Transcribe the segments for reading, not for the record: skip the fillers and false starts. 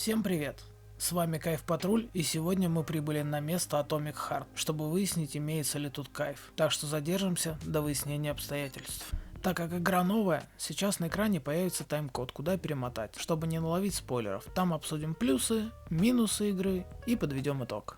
Всем привет! С вами Кайф Патруль, и сегодня мы прибыли на место Atomic Heart, чтобы выяснить, имеется ли тут кайф. Так что задержимся до выяснения обстоятельств. Так как игра новая, сейчас на экране появится тайм-код, куда перемотать, чтобы не наловить спойлеров. Там обсудим плюсы, минусы игры и подведем итог.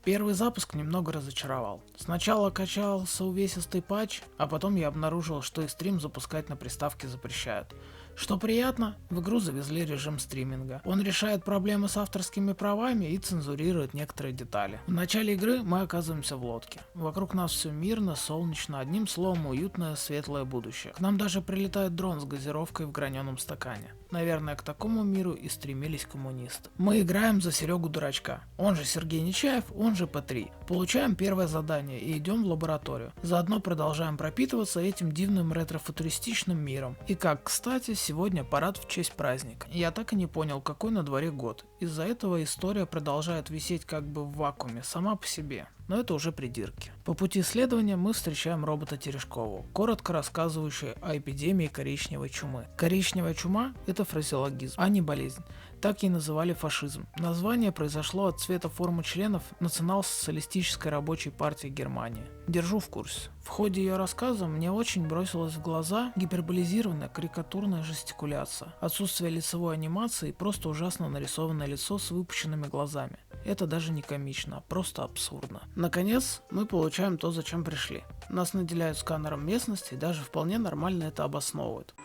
Первый запуск немного разочаровал. Сначала качался увесистый патч, а потом я обнаружил, что и стрим запускать на приставке запрещают. Что приятно, в игру завезли режим стриминга. Он решает проблемы с авторскими правами и цензурирует некоторые детали. В начале игры мы оказываемся в лодке. Вокруг нас все мирно, солнечно, одним словом уютное, светлое будущее. К нам даже прилетает дрон с газировкой в граненом стакане. Наверное, к такому миру и стремились коммунисты. Мы играем за Серегу Дурачка. Он же Сергей Нечаев, он же П3. Получаем первое задание и идем в лабораторию. Заодно продолжаем пропитываться этим дивным ретро-футуристичным миром. И как, кстати, сегодня парад в честь праздника. Я так и не понял, какой на дворе год. Из-за этого история продолжает висеть как бы в вакууме, сама по себе. Но это уже придирки. По пути исследования мы встречаем робота Терешкову, коротко рассказывающего о эпидемии коричневой чумы. Коричневая чума – это фразеологизм, а не болезнь. Так и называли фашизм. Название произошло от цвета формы членов Национал-социалистической рабочей партии Германии. Держу в курсе. В ходе ее рассказа мне очень бросилась в глаза гиперболизированная карикатурная жестикуляция, отсутствие лицевой анимации и просто ужасно нарисованное лицо с выпученными глазами. Это даже не комично, а просто абсурдно. Наконец, мы получаем то, зачем пришли. Нас наделяют сканером местности и даже вполне нормально это обосновывают.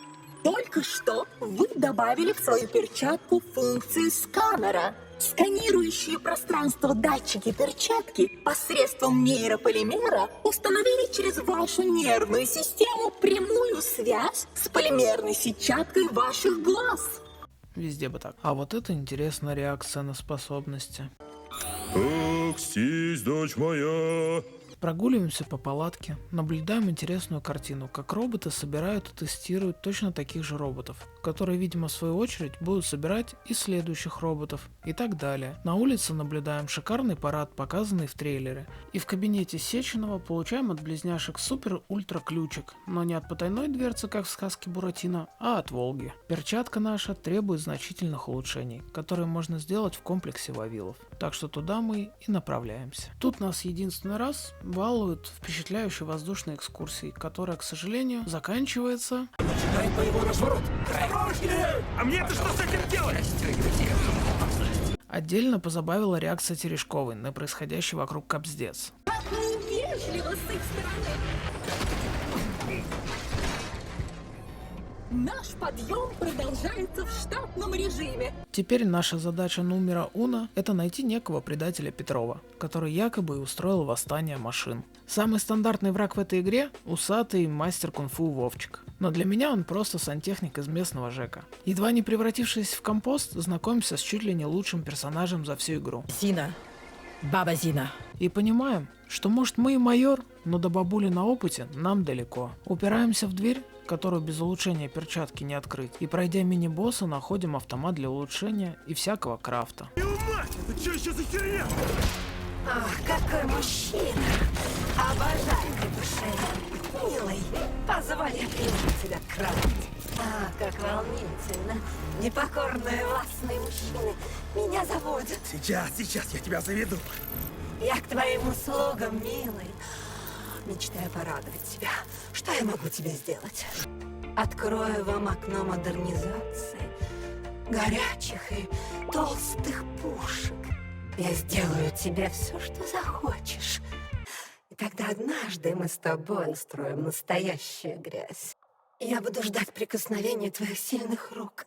Только что вы добавили в свою перчатку функции сканера. Сканирующие пространство датчики перчатки посредством нейрополимера установили через вашу нервную систему прямую связь с полимерной сетчаткой ваших глаз. Везде бы так. А вот это интересная реакция на способности. Акстись, дочь моя. Прогуливаемся по палатке, наблюдаем интересную картину, как роботы собирают и тестируют точно таких же роботов, которые, видимо, в свою очередь будут собирать и следующих роботов и так далее. На улице наблюдаем шикарный парад, показанный в трейлере, и в кабинете Сеченова получаем от близняшек супер-ультра ключик, но не от потайной дверцы, как в сказке Буратино, а от Волги. Перчатка наша требует значительных улучшений, которые можно сделать в комплексе Вавилов, так что туда мы и направляемся. Тут нас единственный раз балуют впечатляющей воздушной экскурсией, которая, к сожалению, заканчивается... Начинай боевой разворот! А мне это что с этим делать? Отдельно позабавила реакция Терешковой на происходящий вокруг капздец. Как невежливо с их стороны! Наш подъем продолжается в штатном режиме. Теперь наша задача номера уно – это найти некого предателя Петрова, который якобы устроил восстание машин. Самый стандартный враг в этой игре – усатый мастер кунг-фу Вовчик. Но для меня он просто сантехник из местного ЖЭКа. Едва не превратившись в компост, знакомимся с чуть ли не лучшим персонажем за всю игру. Зина. Баба Зина. И понимаем, что может мы и майор, но до бабули на опыте нам далеко. Упираемся в дверь, которую без улучшения перчатки не открыть, и пройдя мини-босса находим автомат для улучшения и всякого крафта. Мать, это что еще за херня? Ах, какой мужчина! Обожаю петушей. Милый, позволь я приму тебя к кровати. Ах, как волнительно. Непокорные властные мужчины меня заводят. Сейчас я тебя заведу. Я к твоим услугам, милый. Мечтаю порадовать тебя. Что я могу тебе сделать? Открою вам окно модернизации, горячих и толстых пушек. Я сделаю тебе все, что захочешь. И тогда однажды мы с тобой устроим настоящую грязь. Я буду ждать прикосновения твоих сильных рук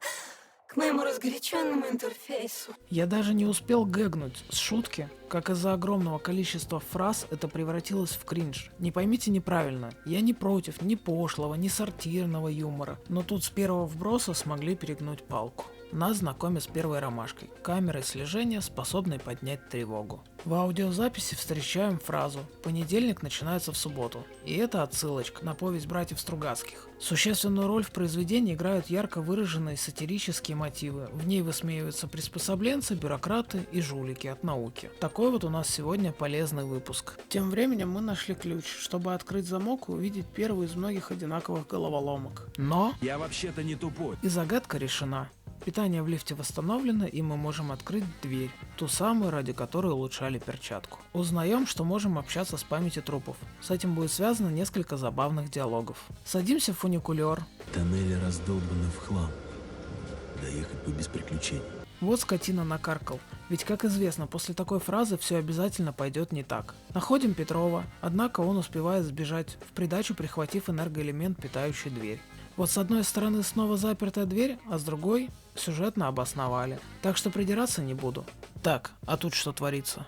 к моему разгоряченному интерфейсу. Я даже не успел гэгнуть с шутки, как из-за огромного количества фраз это превратилось в кринж. Не поймите неправильно, я не против ни пошлого, ни сортирного юмора, но тут с первого вброса смогли перегнуть палку. нас знакомят с первой ромашкой – камерой слежения, способной поднять тревогу. В аудиозаписи встречаем фразу «Понедельник начинается в субботу», и это отсылочка на повесть братьев Стругацких. Существенную роль в произведении играют ярко выраженные сатирические мотивы. В ней высмеиваются приспособленцы, бюрократы и жулики от науки. Такой вот у нас сегодня полезный выпуск. Тем временем мы нашли ключ, чтобы открыть замок и увидеть первую из многих одинаковых головоломок. Но Я вообще-то не тупой. и загадка решена. Питание в лифте восстановлено, и мы можем открыть дверь, ту самую, ради которой улучшали перчатку. Узнаем, что можем общаться с памятью трупов. С этим будет связано несколько забавных диалогов. Садимся в фуникулер. Тоннели раздолбаны в хлам. Доехать бы без приключений. Вот скотина накаркал. Ведь, как известно, после такой фразы все обязательно пойдет не так. Находим Петрова, однако он успевает сбежать, в придачу прихватив энергоэлемент, питающий дверь. Вот с одной стороны снова запертая дверь, а с другой сюжетно обосновали. Так что придираться не буду. Так, а тут что творится?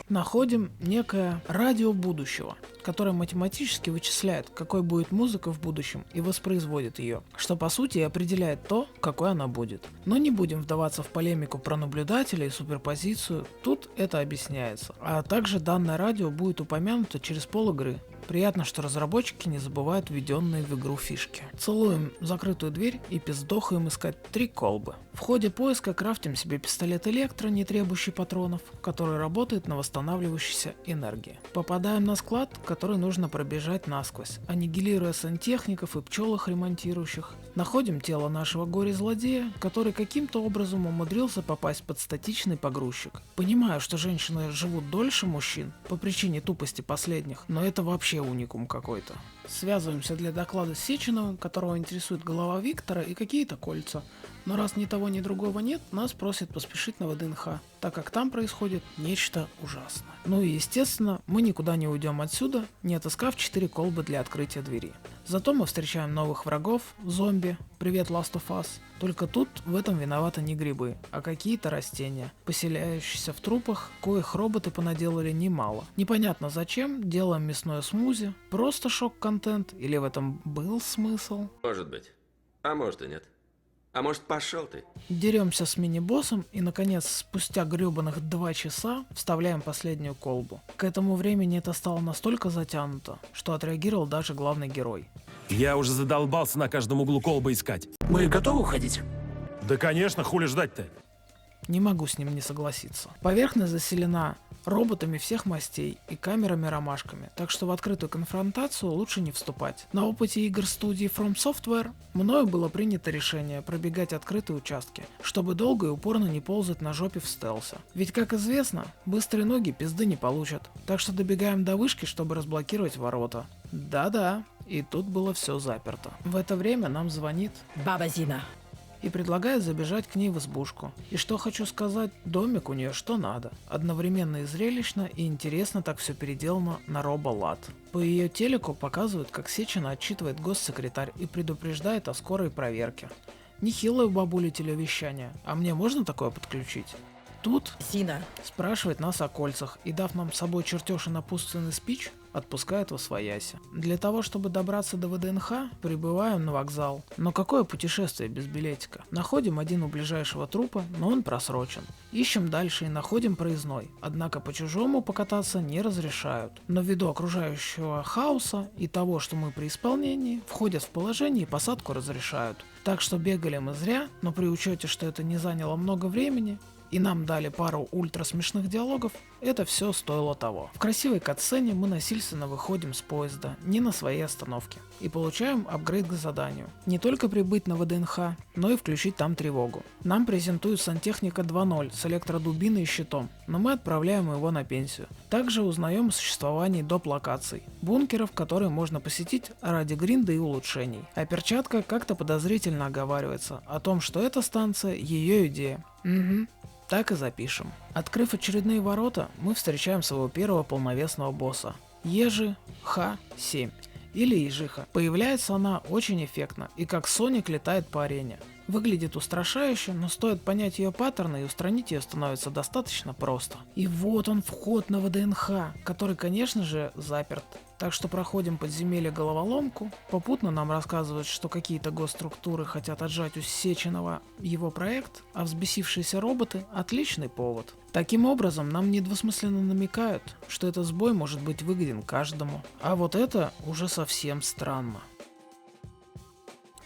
Находим некое радио будущего, которое математически вычисляет, какой будет музыка в будущем, и воспроизводит ее, что по сути и определяет то, какой она будет. Но не будем вдаваться в полемику про наблюдателя и суперпозицию, тут это объясняется. А также данное радио будет упомянуто через пол-игры. Приятно, что разработчики не забывают введенные в игру фишки. Целуем закрытую дверь и пиздохаем искать 3 колбы. В ходе поиска крафтим себе пистолет электро, не требующий патронов, который работает на восстанавливающейся энергии. Попадаем на склад, который нужно пробежать насквозь, аннигилируя сантехников и пчелок ремонтирующих. Находим тело нашего горе-злодея, который каким-то образом умудрился попасть под статичный погрузчик. Понимаю, что женщины живут дольше мужчин по причине тупости последних, но это вообще уникум какой-то. Связываемся для доклада с Сеченовым, которого интересует голова Виктора и какие-то кольца. Но раз ни того, ни другого нет, нас просят поспешить на ВДНХ, так как там происходит нечто ужасное. Ну и естественно, мы никуда не уйдем отсюда, не отыскав 4 колбы для открытия двери. Зато мы встречаем новых врагов, зомби, привет Last of Us. Только тут в этом виноваты не грибы, а какие-то растения, поселяющиеся в трупах, коих роботы понаделали немало. Непонятно зачем, делаем мясное смузи, просто шок-контент или в этом был смысл? Может быть. А может и нет. А может, пошел ты? Деремся с мини-боссом и, наконец, спустя гребаных 2 часа вставляем последнюю колбу. К этому времени это стало настолько затянуто, что отреагировал даже главный герой. Я уже задолбался на каждом углу колбы искать. Мы готовы уходить? Да конечно, хули ждать-то? Не могу с ним не согласиться. Поверхность заселена роботами всех мастей и камерами-ромашками, так что в открытую конфронтацию лучше не вступать. На опыте игр студии From Software мною было принято решение пробегать открытые участки, чтобы долго и упорно не ползать на жопе в стелсе. Ведь, как известно, быстрые ноги пизды не получат, так что добегаем до вышки, чтобы разблокировать ворота. Да-да, и тут было все заперто. В это время нам звонит Баба Зина. и предлагает забежать к ней в избушку. И что хочу сказать, домик у нее что надо. Одновременно и зрелищно, и интересно так все переделано на робо-лад. По ее телеку показывают, как Сечина отчитывает госсекретарь и предупреждает о скорой проверке. Нехилое у бабули телевещание, а мне можно такое подключить? Тут Зина. спрашивает нас о кольцах и, дав нам с собой чертеж и напутственный спич, отпускает восвояси. Для того, чтобы добраться до ВДНХ, прибываем на вокзал. Но какое путешествие без билетика? Находим один у ближайшего трупа, но он просрочен. Ищем дальше и находим проездной, однако по-чужому покататься не разрешают. Но ввиду окружающего хаоса и того, что мы при исполнении, входят в положение и посадку разрешают. Так что бегали мы зря, но при учете, что это не заняло много времени, и нам дали пару ультра смешных диалогов, это все стоило того. В красивой катсцене мы насильственно выходим с поезда, не на своей остановке, и получаем апгрейд к заданию. Не только прибыть на ВДНХ, но и включить там тревогу. Нам презентуют сантехника 2.0 с электродубиной и щитом, но мы отправляем его на пенсию. Также узнаем о существовании доп. Локаций, бункеров, которые можно посетить ради гринда и улучшений. А перчатка как-то подозрительно оговаривается о том, что эта станция ее идея. Так и запишем. Открыв очередные ворота, мы встречаем своего первого полновесного босса. Ежи Х-7. Или Ежиха. Появляется она очень эффектно и как Соник летает по арене. Выглядит устрашающе, но стоит понять ее паттерны и устранить ее становится достаточно просто. И вот он, вход на ВДНХ, который, конечно же, заперт. Так что проходим подземелье головоломку, попутно нам рассказывают, что какие-то госструктуры хотят отжать у Сеченова его проект, а взбесившиеся роботы – отличный повод. Таким образом, нам недвусмысленно намекают, что этот сбой может быть выгоден каждому. А вот это уже совсем странно.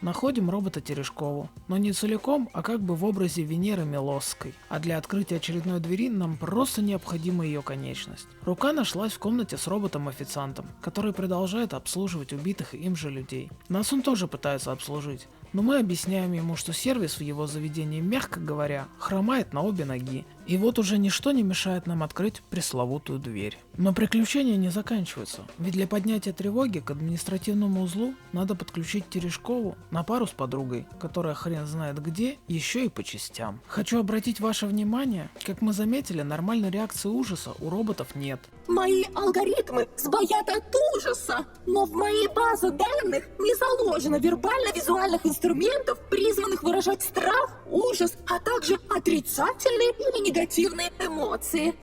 Находим робота Терешкову, но не целиком, а как бы в образе Венеры Милосской. А для открытия очередной двери нам просто необходима ее конечность. Рука нашлась в комнате с роботом-официантом, который продолжает обслуживать убитых им же людей. Нас он тоже пытается обслужить, но мы объясняем ему, что сервис в его заведении, мягко говоря, хромает на обе ноги. И вот уже ничто не мешает нам открыть пресловутую дверь. Но приключения не заканчиваются, ведь для поднятия тревоги к административному узлу надо подключить Терешкову на пару с подругой, которая хрен знает где, еще и по частям. Хочу обратить ваше внимание, как мы заметили, нормальной реакции ужаса у роботов нет. Мои алгоритмы сбоят от ужаса, но в моей базе данных не заложено вербально-визуальных инструментов, призванных выражать страх, ужас, а также отрицательные или негативные эмоции.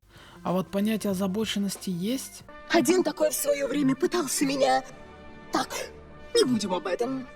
А вот понятие озабоченности есть? Один такой в свое время пытался меня... Так, не будем об этом.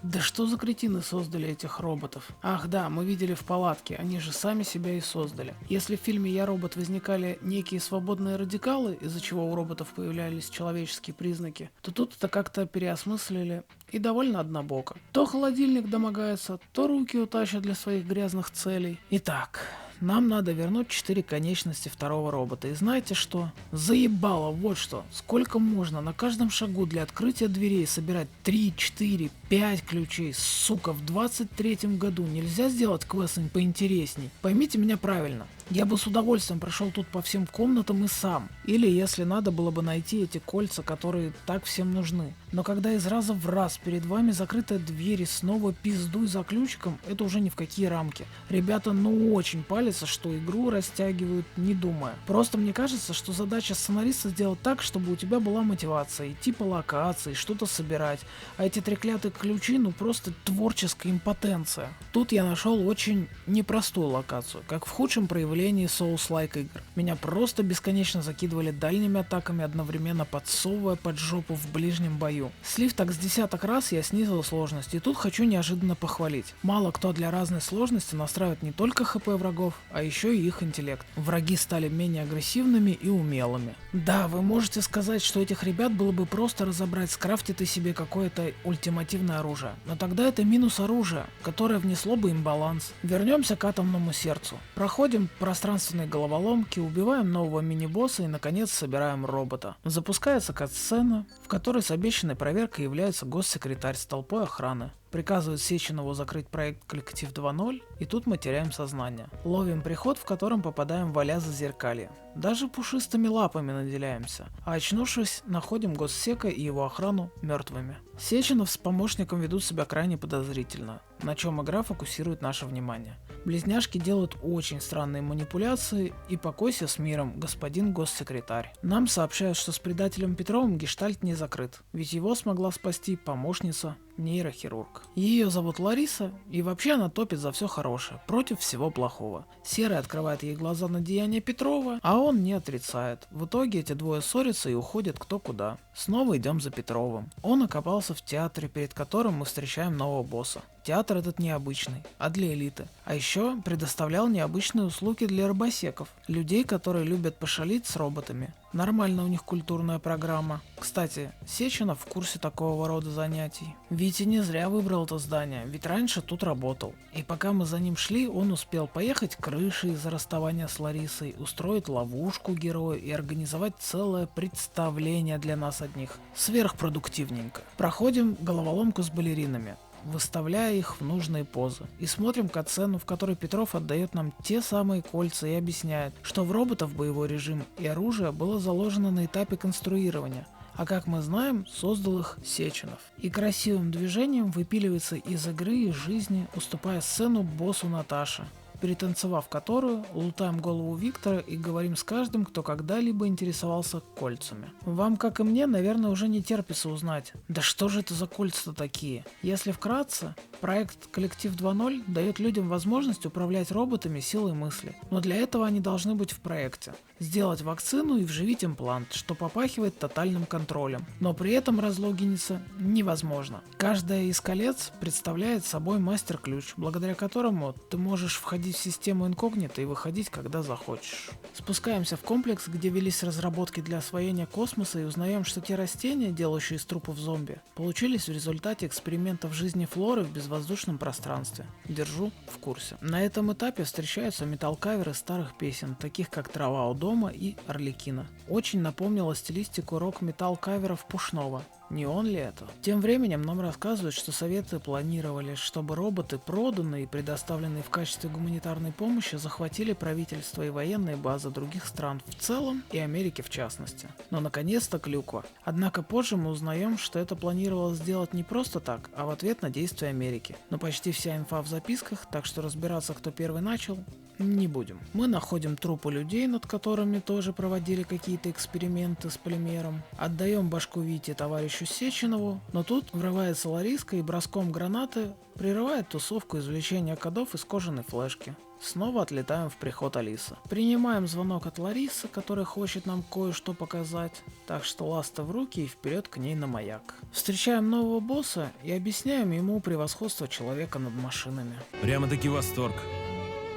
Да что за кретины создали этих роботов? Ах да, мы видели в палатке, они же сами себя и создали. Если в фильме «Я робот» возникали некие свободные радикалы, из-за чего у роботов появлялись человеческие признаки, то тут это как-то переосмыслили и довольно однобоко. То холодильник домогается, то руки утащат для своих грязных целей. Итак, нам надо вернуть 4 конечности второго робота. И знаете что? Заебало, вот что. Сколько можно на каждом шагу для открытия дверей собирать 3, 4, 5 ключей? Сука, в 23-м году нельзя сделать квест поинтересней? Поймите меня правильно. Я бы с удовольствием прошел тут по всем комнатам и сам. Или, если надо было бы найти эти кольца, которые так всем нужны. Но когда из раза в раз перед вами закрытая дверь и снова пиздуй за ключиком, это уже ни в какие рамки. Ребята ну очень палятся, что игру растягивают, не думая. Просто мне кажется, что задача сценариста сделать так, чтобы у тебя была мотивация идти по локации, что-то собирать. А эти треклятые ключи, ну просто творческая импотенция. Тут я нашел очень непростую локацию, как в худшем проявлении Souls-like игр. Меня просто бесконечно закидывали дальними атаками, одновременно подсовывая под жопу в ближнем бою. Слив так с десяток раз я снизил сложность, и тут хочу неожиданно похвалить. Мало кто для разной сложности настраивает не только хп врагов, а еще и их интеллект. Враги стали менее агрессивными и умелыми. Да, вы можете сказать, что этих ребят было бы просто разобрать, скрафтит и себе какое-то ультимативное оружие. Но тогда это минус оружия, которое внесло бы им баланс. Вернемся к атомному сердцу. Проходим пространственные головоломки, убиваем нового мини-босса и наконец собираем робота. Запускается кат-сцена, в которой с обещанной проверкой является госсекретарь с толпой охраны. Приказывает Сеченову закрыть проект «Коллектив 2.0», и тут мы теряем сознание. Ловим приход, в котором попадаем в а-ля Зазеркалье. Даже пушистыми лапами наделяемся. А очнувшись, находим госсека и его охрану мертвыми. Сеченов с помощником ведут себя крайне подозрительно, на чем игра фокусирует наше внимание. Близняшки делают очень странные манипуляции, и покойся с миром, господин госсекретарь. Нам сообщают, что с предателем Петровым гештальт не закрыт, ведь его смогла спасти помощница нейрохирург. Ее зовут Лариса, и вообще она топит за все хорошее, против всего плохого. Серый открывает ей глаза на деяния Петрова, а он не отрицает. В итоге эти двое ссорятся и уходят кто куда. Снова идем за Петровым. Он окопался в театре, перед которым мы встречаем нового босса. Театр этот необычный, а для элиты. А еще предоставлял необычные услуги для рыбосеков, людей, которые любят пошалить с роботами. Нормально у них культурная программа. Кстати, Сеченов в курсе такого рода занятий. Витя не зря выбрал это здание, ведь раньше тут работал. И пока мы за ним шли, он успел поехать к крыше из-за расставания с Ларисой, устроить ловушку герою и организовать целое представление для нас одних. Сверхпродуктивненько. Проходим головоломку с балеринами, выставляя их в нужные позы. И смотрим катсцену, в которой Петров отдает нам те самые кольца и объясняет, что в роботов боевой режим и оружие было заложено на этапе конструирования, а как мы знаем, создал их Сеченов. И красивым движением выпиливается из игры и жизни, уступая сцену боссу Наташе. перетанцевав которую, лутаем голову Виктора и говорим с каждым, кто когда-либо интересовался кольцами. Вам, как и мне, наверное, уже не терпится узнать, да что же это за кольца такие? Если вкратце, проект «Коллектив 2.0» дает людям возможность управлять роботами силой мысли, но для этого они должны быть в проекте. Сделать вакцину и вживить имплант, что попахивает тотальным контролем, но при этом разлогиниться невозможно. Каждое из колец представляет собой мастер-ключ, благодаря которому ты можешь входить в систему инкогнито и выходить, когда захочешь. Спускаемся в комплекс, где велись разработки для освоения космоса, и узнаем, что те растения, делающие из трупов зомби, получились в результате экспериментов жизни флоры в безвоздушном пространстве. Держу в курсе. На этом этапе встречаются металл-каверы старых песен, таких как «Трава у дома» и «Арлекино». Очень напомнила стилистику рок-металл-каверов Пушного. Не он ли это? Тем временем нам рассказывают, что Советы планировали, чтобы роботы, проданные и предоставленные в качестве гуманитарной помощи, захватили правительства и военные базы других стран в целом и Америки в частности. Но наконец-то клюква. Однако позже мы узнаем, что это планировалось сделать не просто так, а в ответ на действия Америки. Но почти вся инфа в записках, так что разбираться, кто первый начал, не будем. Мы находим трупы людей, над которыми тоже проводили какие-то эксперименты с полимером. Отдаем башку Вите товарищу Сеченову, но тут врывается Лариска и броском гранаты прерывает тусовку извлечения кодов из кожаной флешки. Снова отлетаем в приход Алисы. Принимаем звонок от Ларисы, которая хочет нам кое-что показать, так что ласты в руки и вперед к ней на маяк. Встречаем нового босса и объясняем ему превосходство человека над машинами. Прямо-таки восторг.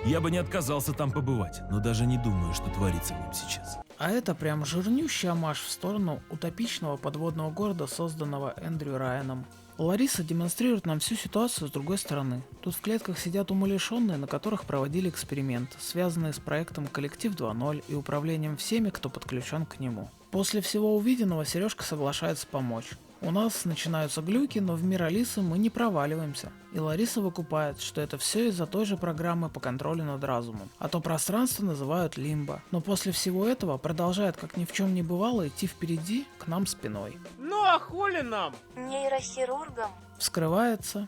Я бы не отказался там побывать, но даже не думаю, что творится в нем сейчас. А это прям жирнющий омаж в сторону утопичного подводного города, созданного Эндрю Райаном. Лариса демонстрирует нам всю ситуацию с другой стороны. Тут в клетках сидят умалишенные, на которых проводили эксперименты, связанные с проектом «Коллектив 2.0» и управлением всеми, кто подключен к нему. После всего увиденного Сережка соглашается помочь. У нас начинаются глюки, но в мир Алисы мы не проваливаемся. И Лариса выкупает, что это все из-за той же программы по контролю над разумом. А то пространство называют лимбо. Но после всего этого продолжает, как ни в чем не бывало, идти впереди к нам спиной. Ну а хули нам? Нейрохирургом. Вскрывается,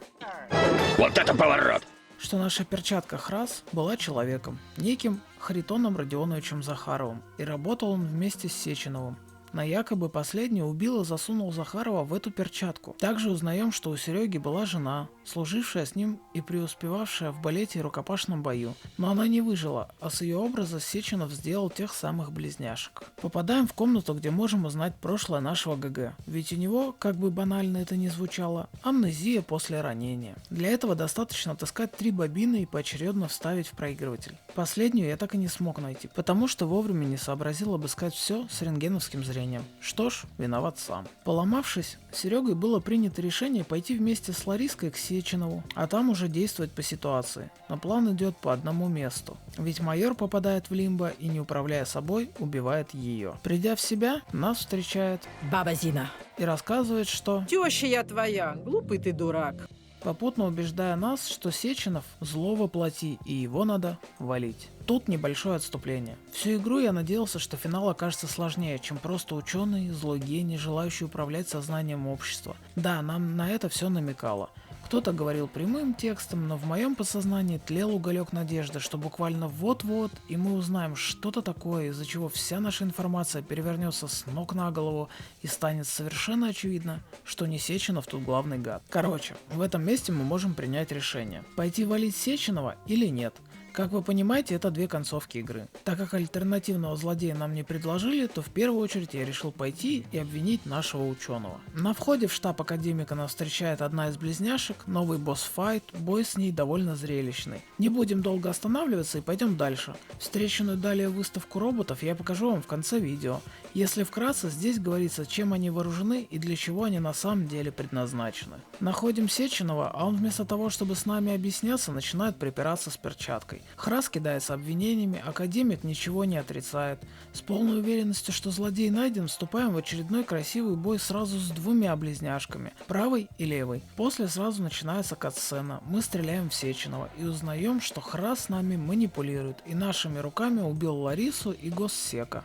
Вот это поворот! что наша перчатка Храс была человеком, неким Харитоном Родионовичем Захаровым, и работал он вместе с Сеченовым. Но якобы последний убил и засунул Захарова в эту перчатку. Также узнаем, что у Сереги была жена, служившая с ним и преуспевавшая в балете и рукопашном бою. Но она не выжила, а с ее образа Сеченов сделал тех самых близняшек. Попадаем в комнату, где можем узнать прошлое нашего ГГ. Ведь у него, как бы банально это ни звучало, амнезия после ранения. Для этого достаточно отыскать 3 бобины и поочередно вставить в проигрыватель. Последнюю я так и не смог найти, потому что вовремя не сообразил обыскать все с рентгеновским зрением. Что ж, виноват сам. Поломавшись, Серегой было принято решение пойти вместе с Лариской к Сеченову, а там уже действовать по ситуации. Но план идет по одному месту. Ведь майор попадает в лимбо и, не управляя собой, убивает ее. Придя в себя, нас встречает Баба Зина. и рассказывает, что Теща я твоя, глупый ты дурак. попутно убеждая нас, что Сеченов зло воплоти и его надо валить. Тут небольшое отступление. Всю игру я надеялся, что финал окажется сложнее, чем просто ученый, злой гений, желающий управлять сознанием общества. Да, нам на это все намекало. Кто-то говорил прямым текстом, но в моем подсознании тлел уголек надежды, что буквально вот-вот и мы узнаем что-то такое, из-за чего вся наша информация перевернется с ног на голову и станет совершенно очевидно, что не Сеченов тут главный гад. Короче, в этом месте мы можем принять решение, пойти валить Сеченова или нет. Как вы понимаете, это 2 концовки игры. Так как альтернативного злодея нам не предложили, то в первую очередь я решил пойти и обвинить нашего ученого. На входе в штаб академика нас встречает одна из близняшек, новый босс-файт, бой с ней довольно зрелищный. Не будем долго останавливаться и пойдем дальше. Встреченную далее выставку роботов я покажу вам в конце видео. Если вкратце, здесь говорится, чем они вооружены и для чего они на самом деле предназначены. Находим Сеченова, а он вместо того, чтобы с нами объясняться, начинает припираться с перчаткой. Храс кидается обвинениями, академик ничего не отрицает. С полной уверенностью, что злодей найден, вступаем в очередной красивый бой сразу с 2 близняшками, правой и левой. После сразу начинается катсцена, мы стреляем в Сеченова и узнаем, что Храс с нами манипулирует и нашими руками убил Ларису и госсека.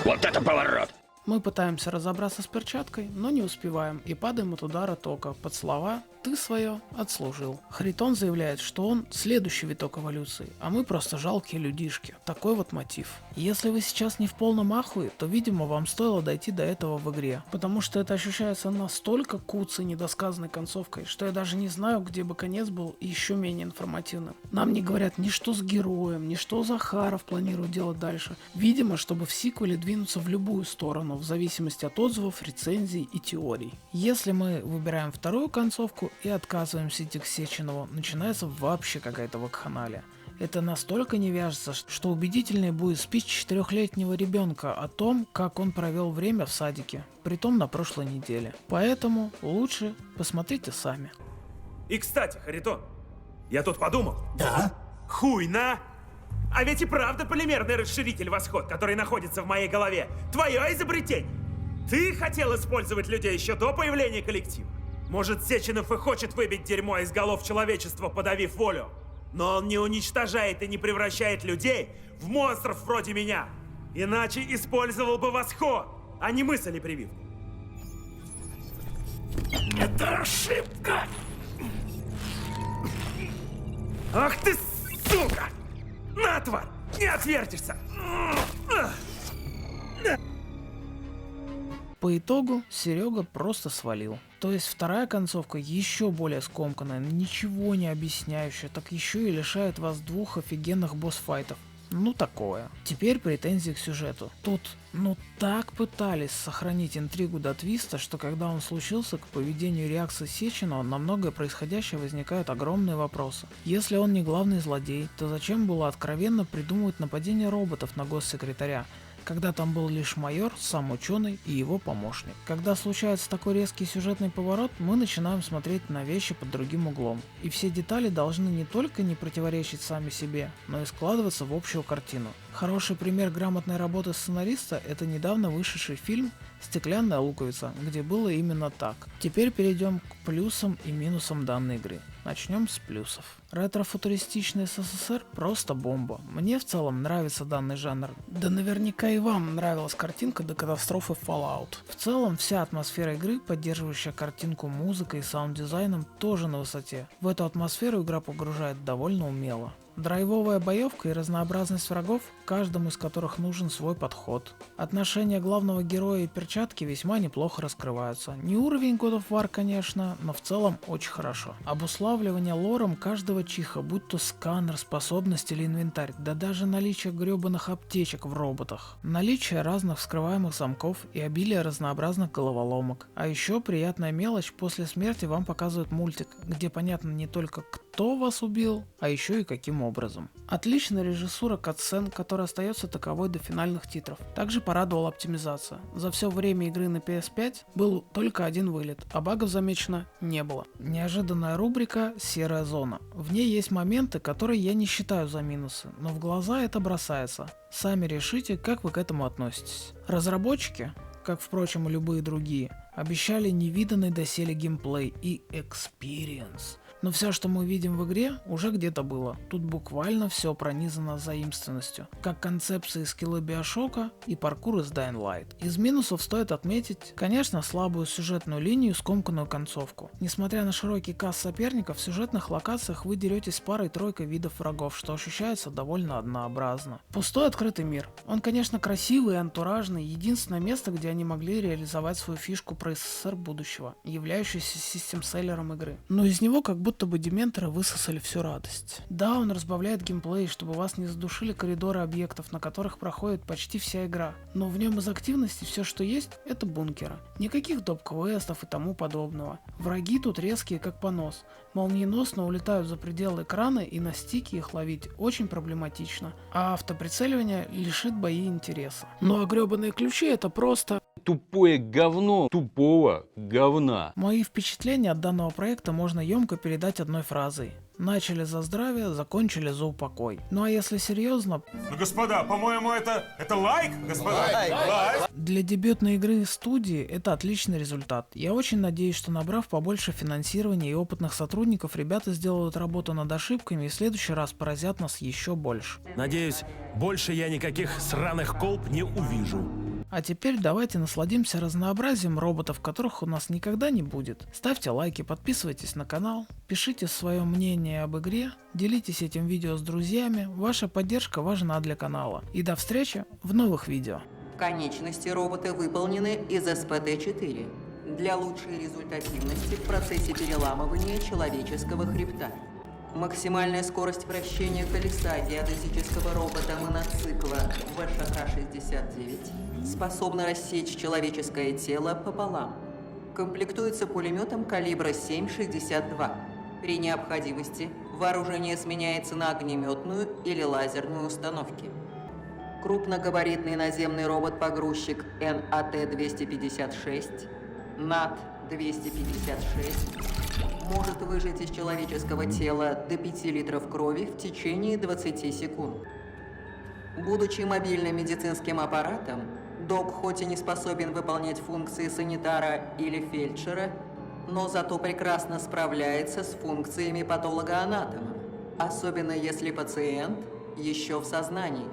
Вот это поворот! Мы пытаемся разобраться с перчаткой, но не успеваем и падаем от удара тока под слова ты свое отслужил. Харитон заявляет, что он следующий виток эволюции, а мы просто жалкие людишки. Такой вот мотив. Если вы сейчас не в полном ахуе, то, видимо, вам стоило дойти до этого в игре, потому что это ощущается настолько куцей недосказанной концовкой, что я даже не знаю, где бы конец был еще менее информативным. Нам не говорят ни что с героем, ни что Захаров планирует делать дальше. Видимо, чтобы в сиквеле двинуться в любую сторону, в зависимости от отзывов, рецензий и теорий. Если мы выбираем вторую концовку и отказываемся идти к Сеченову, начинается вообще какая-то вакханалия. Это настолько не вяжется, что убедительнее будет спич 4-летнего ребенка о том, как он провел время в садике, притом на прошлой неделе. Поэтому лучше посмотрите сами. И кстати, Харитон, я тут подумал. Да? Хуй на! А ведь и правда полимерный расширитель «Восход», который находится в моей голове, твое изобретение. Ты хотел использовать людей еще до появления коллектива. Может, Сеченов и хочет выбить дерьмо из голов человечества, подавив волю. Но он не уничтожает и не превращает людей в монстров вроде меня. Иначе использовал бы «Восход», а не мысль и прививку. Это ошибка! Ах ты, сука! На, тварь! Не отвертишься! По итогу Серега просто свалил. То есть вторая концовка еще более скомканная, ничего не объясняющая, так еще и лишает вас двух офигенных босс-файтов. Ну такое. Теперь претензии к сюжету. Тут, так пытались сохранить интригу до твиста, что когда он случился, к поведению и реакции Сеченова на многое происходящее возникают огромные вопросы. Если он не главный злодей, то зачем было откровенно придумывать нападение роботов на госсекретаря, когда там был лишь майор, сам ученый и его помощник. Когда случается такой резкий сюжетный поворот, мы начинаем смотреть на вещи под другим углом. И все детали должны не только не противоречить сами себе, но и складываться в общую картину. Хороший пример грамотной работы сценариста – это недавно вышедший фильм «Стеклянная луковица», где было именно так. Теперь перейдем к плюсам и минусам данной игры. Начнем с плюсов. Ретро-футуристичный СССР просто бомба. Мне в целом нравится данный жанр. Да наверняка и вам нравилась картинка до катастрофы Fallout. В целом вся атмосфера игры, поддерживающая картинку музыкой и саунд-дизайном, тоже на высоте. В эту атмосферу игра погружает довольно умело. Драйвовая боевка и разнообразность врагов, каждому из которых нужен свой подход. Отношения главного героя и перчатки весьма неплохо раскрываются. Не уровень God of War, конечно, но в целом очень хорошо. Обуславливание лором каждого чиха, будь то сканер, способность или инвентарь, да даже наличие гребаных аптечек в роботах. Наличие разных вскрываемых замков и обилие разнообразных головоломок. А еще приятная мелочь, после смерти вам показывают мультик, где понятно не только кто вас убил, а еще и каким образом. Отличная режиссура катсцен, которая остается таковой до финальных титров. Также порадовала оптимизация. За все время игры на PS5 был только один вылет, а багов замечено не было. Неожиданная рубрика «Серая зона». В ней есть моменты, которые я не считаю за минусы, но в глаза это бросается. Сами решите, как вы к этому относитесь. Разработчики, как, впрочем, и любые другие, обещали невиданный доселе геймплей и experience. Но все, что мы видим в игре, уже где-то было. Тут буквально все пронизано заимственностью, как концепции скиллы Биошока и паркур из Dying Light. Из минусов стоит отметить, конечно, слабую сюжетную линию и скомканную концовку. Несмотря на широкий каст соперников, в сюжетных локациях вы деретесь парой-тройкой видов врагов, что ощущается довольно однообразно. Пустой открытый мир. Он, конечно, красивый и антуражный, единственное место, где они могли реализовать свою фишку про СССР будущего, являющуюся систем-селлером игры. Но из него как будто бы дементоры высосали всю радость. Да, он разбавляет геймплей, чтобы вас не задушили коридоры объектов, на которых проходит почти вся игра. Но в нем из активности все, что есть, это бункеры. Никаких доп-квестов и тому подобного. Враги тут резкие, как понос. Молниеносно улетают за пределы экрана, и на стике их ловить очень проблематично. А автоприцеливание лишит бои интереса. Ну а гребаные ключи это просто... Тупое говно тупого говна. Мои впечатления от данного проекта можно емко передать одной фразой. Начали за здравие, закончили за упокой. Ну а если серьезно... Ну, господа, по-моему, это лайк, господа? Лайк. Для дебютной игры студии это отличный результат. Я очень надеюсь, что набрав побольше финансирования и опытных сотрудников, ребята сделают работу над ошибками и в следующий раз поразят нас еще больше. Надеюсь, больше я никаких сраных колб не увижу. А теперь давайте насладимся разнообразием роботов, которых у нас никогда не будет. Ставьте лайки, подписывайтесь на канал, пишите свое мнение об игре, делитесь этим видео с друзьями, ваша поддержка важна для канала. И до встречи в новых видео. Конечности робота выполнены из СПТ-4 для лучшей результативности в процессе переламывания человеческого хребта. Максимальная скорость вращения колеса геодезического робота моноцикла ВШХ-69 способна рассечь человеческое тело пополам. Комплектуется пулеметом калибра 7,62. При необходимости вооружение сменяется на огнеметную или лазерную установки. Крупногабаритный наземный робот-погрузчик НАТ-256, НАТ-256 может выжать из человеческого тела до 5 литров крови в течение 20 секунд. Будучи мобильным медицинским аппаратом, ДОК хоть и не способен выполнять функции санитара или фельдшера, но зато прекрасно справляется с функциями патологоанатома, особенно если пациент еще в сознании.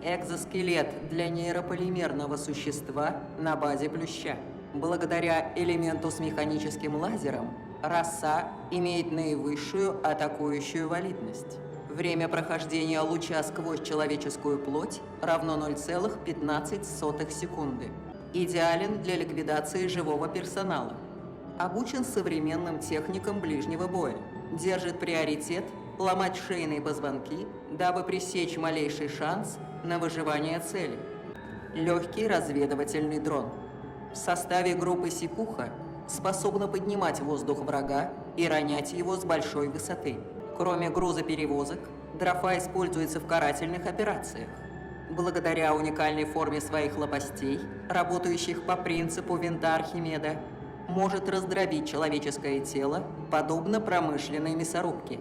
Экзоскелет для нейрополимерного существа на базе плюща. Благодаря элементу с механическим лазером, роса имеет наивысшую атакующую валидность. Время прохождения луча сквозь человеческую плоть равно 0,15 секунды. Идеален для ликвидации живого персонала. Обучен современным техникам ближнего боя. Держит приоритет ломать шейные позвонки, дабы пресечь малейший шанс на выживание цели. Легкий разведывательный дрон. В составе группы «Сипуха» способна поднимать в воздух врага и ронять его с большой высоты. Кроме грузоперевозок, Дрофа используется в карательных операциях. Благодаря уникальной форме своих лопастей, работающих по принципу винта Архимеда, может раздробить человеческое тело, подобно промышленной мясорубке.